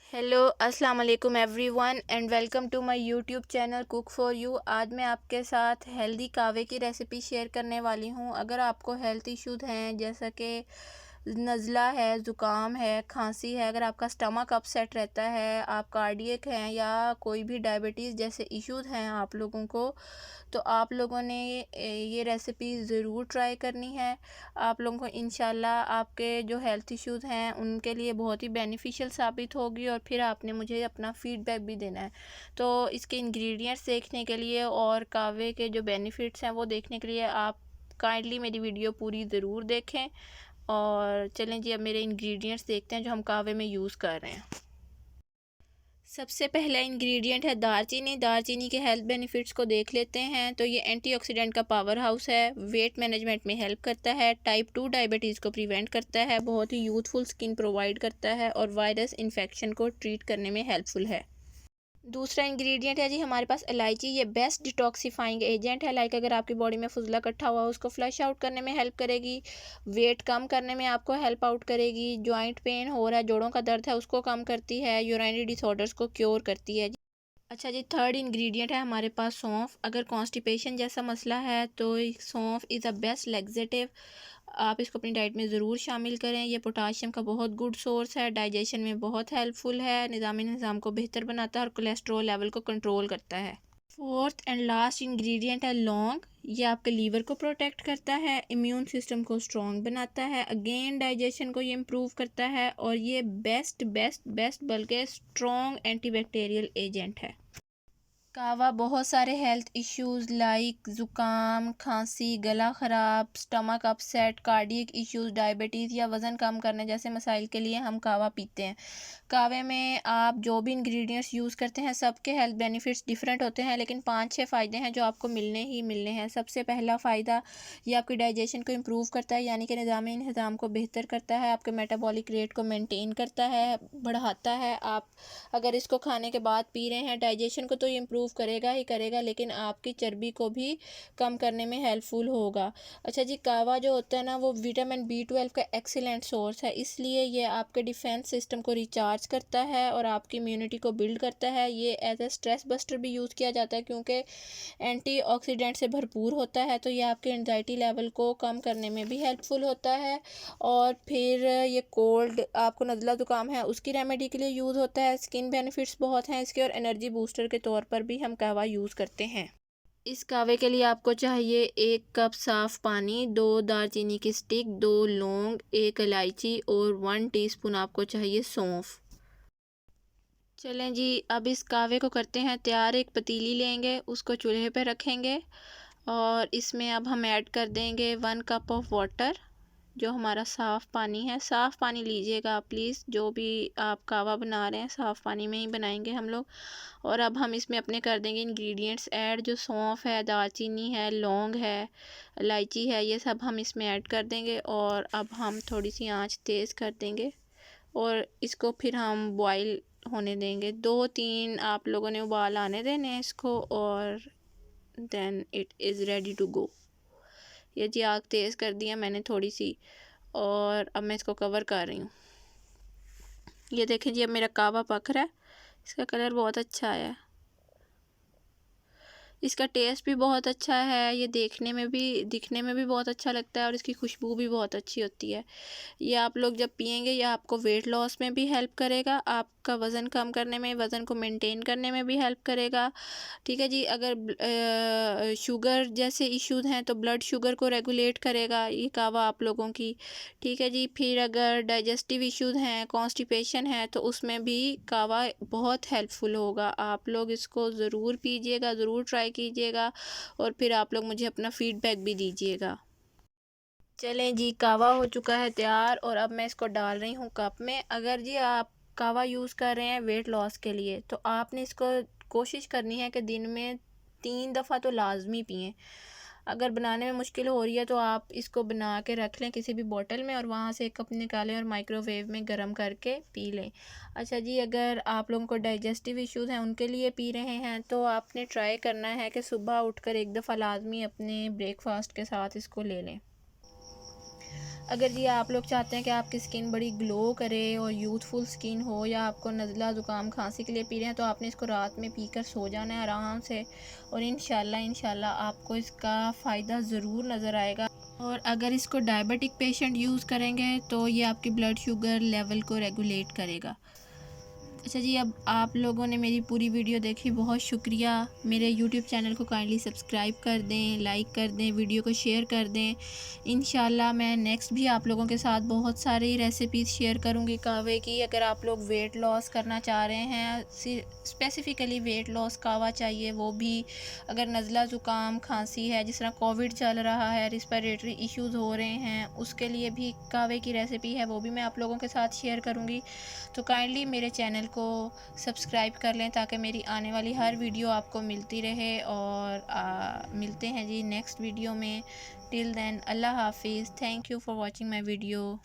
Hello अस्सलाम वालेकुम everyone and welcome to my YouTube channel cook for you. आज मैं आपके साथ हेल्दी कावे की रेसिपी शेयर करने वाली हूँ। अगर आपको हेल्थ इश्यूज हैं जैसा कि नज़ला है, ज़ुकाम है, खांसी है, अगर आपका स्टमक अपसेट रहता है, आप कार्डियक हैं या कोई भी डायबिटीज़ जैसे इश्यूज हैं आप लोगों को, तो आप लोगों ने ये रेसिपी ज़रूर ट्राई करनी है। आप लोगों को इंशाल्लाह आपके जो हेल्थ इश्यूज हैं उनके लिए बहुत ही बेनिफिशियल साबित होगी और फिर आपने मुझे अपना फ़ीडबैक भी देना है। तो इसके इंग्रेडिएंट्स देखने के लिए और कावे के जो बेनिफिट्स हैं वो देखने के लिए आप काइंडली मेरी वीडियो पूरी ज़रूर देखें। और चलें जी, अब मेरे इंग्रेडिएंट्स देखते हैं जो हम कावे में यूज़ कर रहे हैं। सबसे पहला इंग्रेडिएंट है दालचीनी। दालचीनी के हेल्थ बेनिफिट्स को देख लेते हैं। तो ये एंटीऑक्सीडेंट का पावर हाउस है, वेट मैनेजमेंट में हेल्प करता है, टाइप 2 डायबिटीज़ को प्रिवेंट करता है, बहुत ही यूथफुल स्किन प्रोवाइड करता है और वायरस इन्फेक्शन को ट्रीट करने में हेल्पफुल है। दूसरा इंग्रेडिएंट है जी हमारे पास इलायची। ये बेस्ट डिटॉक्सिफाइंग एजेंट है। लाइक अगर आपकी बॉडी में फुजला इकट्ठा हुआ उसको फ्लश आउट करने में हेल्प करेगी, वेट कम करने में आपको हेल्प आउट करेगी, जॉइंट पेन हो रहा है, जोड़ों का दर्द है उसको कम करती है, यूरिनरी डिसऑर्डर्स को क्योर करती है। अच्छा जी, थर्ड इंग्रेडिएंट है हमारे पास सौंफ। अगर कॉन्स्टिपेशन जैसा मसला है तो सौंफ इज़ अ बेस्ट लेग्जेटिव। आप इसको अपनी डाइट में ज़रूर शामिल करें। ये पोटाशियम का बहुत गुड सोर्स है, डाइजेशन में बहुत हेल्पफुल है, निज़ाम को बेहतर बनाता है और कोलेस्ट्रॉल लेवल को कंट्रोल करता है। फोर्थ एंड लास्ट इंग्रेडिएंट है लौंग। ये आपके लीवर को प्रोटेक्ट करता है, इम्यून सिस्टम को स्ट्रॉन्ग बनाता है, अगेन डाइजेशन को ये इम्प्रूव करता है और ये बेस्ट बेस्ट बेस्ट बल्कि स्ट्रॉन्ग एंटीबैक्टीरियल एजेंट है। कावा बहुत सारे हेल्थ इश्यूज़ लाइक ज़ुकाम, खांसी, गला ख़राब, stomach upset, cardiac issues, diabetes या वज़न कम करने जैसे मसाइल के लिए हम कावा पीते हैं। कावे में आप जो भी इंग्रेडिएंट्स यूज़ करते हैं सबके हेल्थ बेनिफिट्स डिफरेंट होते हैं, लेकिन 5-6 फ़ायदे हैं जो आपको मिलने ही मिलने हैं। सबसे पहला फ़ायदा, ये आपकी डाइजेशन को इम्प्रूव करता है, यानी कि निज़ाम को बेहतर करता है, आपके मेटाबॉलिक रेट को मेनटेन करता है, बढ़ाता है। आप अगर इसको खाने के बाद पी रहे हैं, डाइजेशन को तो ये इम्प्रूव करेगा ही करेगा, लेकिन आपकी चर्बी को भी कम करने में हेल्पफुल होगा। अच्छा जी, कावा जो होता है ना वो विटामिन B12 का एक्सीलेंट सोर्स है, इसलिए ये आपके डिफेंस सिस्टम को रिचार्ज करता है और आपकी इम्यूनिटी को बिल्ड करता है। ये एज ए स्ट्रेस बस्टर भी यूज़ किया जाता है क्योंकि एंटीऑक्सीडेंट से भरपूर होता है, तो ये आपके एंजाइटी लेवल को कम करने में भी हेल्पफुल होता है। और फिर ये कोल्ड, आपको नज़ला ज़ुकाम है उसकी रेमेडी के लिए यूज़ होता है। स्किन बेनिफिट्स बहुत हैं इसके और एनर्जी बूस्टर के तौर पर भी हम कहवा यूज़ करते हैं। इस कहवे के लिए आपको चाहिए 1 कप साफ़ पानी, 2 दालचीनी की स्टिक, 2 लौंग, 1 इलायची और 1 टीस्पून आपको चाहिए सौंफ। चलें जी, अब इस कहवे को करते हैं तैयार। एक पतीली लेंगे, उसको चूल्हे पे रखेंगे और इसमें अब हम ऐड कर देंगे 1 कप ऑफ वाटर। जो हमारा साफ़ पानी है, साफ़ पानी लीजिएगा आप प्लीज़, जो भी आप कहवा बना रहे हैं साफ़ पानी में ही बनाएंगे हम लोग। और अब हम इसमें अपने कर देंगे इंग्रेडिएंट्स ऐड, जो सौंफ है, दालचीनी है, लौंग है, इलायची है, ये सब हम इसमें ऐड कर देंगे। और अब हम थोड़ी सी आंच तेज़ कर देंगे और इसको फिर हम बॉईल होने देंगे। 2-3 आप लोगों ने उबाल आने देने हैं इसको और then it is ready to go. ये जी आग तेज़ कर दिया मैंने थोड़ी सी और अब मैं इसको कवर कर रही हूँ। ये देखें जी, अब मेरा कहवा पक रहा है, इसका कलर बहुत अच्छा आया है, इसका टेस्ट भी बहुत अच्छा है, ये देखने में भी दिखने में भी बहुत अच्छा लगता है और इसकी खुशबू भी बहुत अच्छी होती है। ये आप लोग जब पियेंगे ये आपको वेट लॉस में भी हेल्प करेगा, आपका वज़न कम करने में, वज़न को मेंटेन करने में भी हेल्प करेगा। ठीक है जी, अगर शुगर जैसे इश्यूज़ हैं तो ब्लड शुगर को रेगुलेट करेगा ये कहवा आप लोगों की। ठीक है जी, फिर अगर डाइजेस्टिव इश्यूज़ हैं, कॉन्स्टिपेशन है, तो उसमें भी कहवा बहुत हेल्पफुल होगा। आप लोग इसको ज़रूर पीजिएगा, ज़रूर ट्राई कीजिएगा और फिर आप लोग मुझे अपना फ़ीडबैक भी दीजिएगा। चलें जी, कहवा हो चुका है तैयार और अब मैं इसको डाल रही हूँ कप में। अगर जी आप कहवा यूज़ कर रहे हैं वेट लॉस के लिए तो आपने इसको कोशिश करनी है कि दिन में 3 दफ़ा तो लाजमी पिएं। अगर बनाने में मुश्किल हो रही है तो आप इसको बना के रख लें किसी भी बोतल में और वहाँ से 1 कप निकालें और माइक्रोवेव में गर्म करके पी लें। अच्छा जी, अगर आप लोगों को डाइजेस्टिव इश्यूज़ हैं उनके लिए पी रहे हैं तो आपने ट्राई करना है कि सुबह उठकर 1 दफ़ा लाजमी अपने ब्रेकफास्ट के साथ इसको ले लें। अगर जी आप लोग चाहते हैं कि आपकी स्किन बड़ी ग्लो करे और यूथफुल स्किन हो, या आपको नज़ला ज़ुकाम खांसी के लिए पी रहे हैं, तो आपने इसको रात में पीकर सो जाना है आराम से, और इंशाल्लाह आपको इसका फ़ायदा ज़रूर नज़र आएगा। और अगर इसको डायबिटिक पेशेंट यूज़ करेंगे तो ये आपकी ब्लड शुगर लेवल को रेगुलेट करेगा। अच्छा जी, अब आप लोगों ने मेरी पूरी वीडियो देखी, बहुत शुक्रिया। मेरे यूट्यूब चैनल को काइंडली सब्सक्राइब कर दें, लाइक कर दें, वीडियो को शेयर कर दें। इंशाल्लाह मैं नेक्स्ट भी आप लोगों के साथ बहुत सारी रेसिपीज़ शेयर करूँगी कहवे की। अगर आप लोग वेट लॉस करना चाह रहे हैं, स्पेसिफ़िकली वेट लॉस कहवा चाहिए, वो भी अगर नज़ला ज़ुकाम खांसी है, जिस तरह कोविड चल रहा है, रिस्पिरेटरी इश्यूज़ हो रहे हैं, उसके लिए भी कहवे की रेसिपी है, वो भी मैं आप लोगों के साथ शेयर करूँगी। तो काइंडली मेरे चैनल को सब्सक्राइब कर लें ताकि मेरी आने वाली हर वीडियो आपको मिलती रहे। और मिलते हैं जी नेक्स्ट वीडियो में। टिल देन अल्लाह हाफिज़। Thank you for watching my video.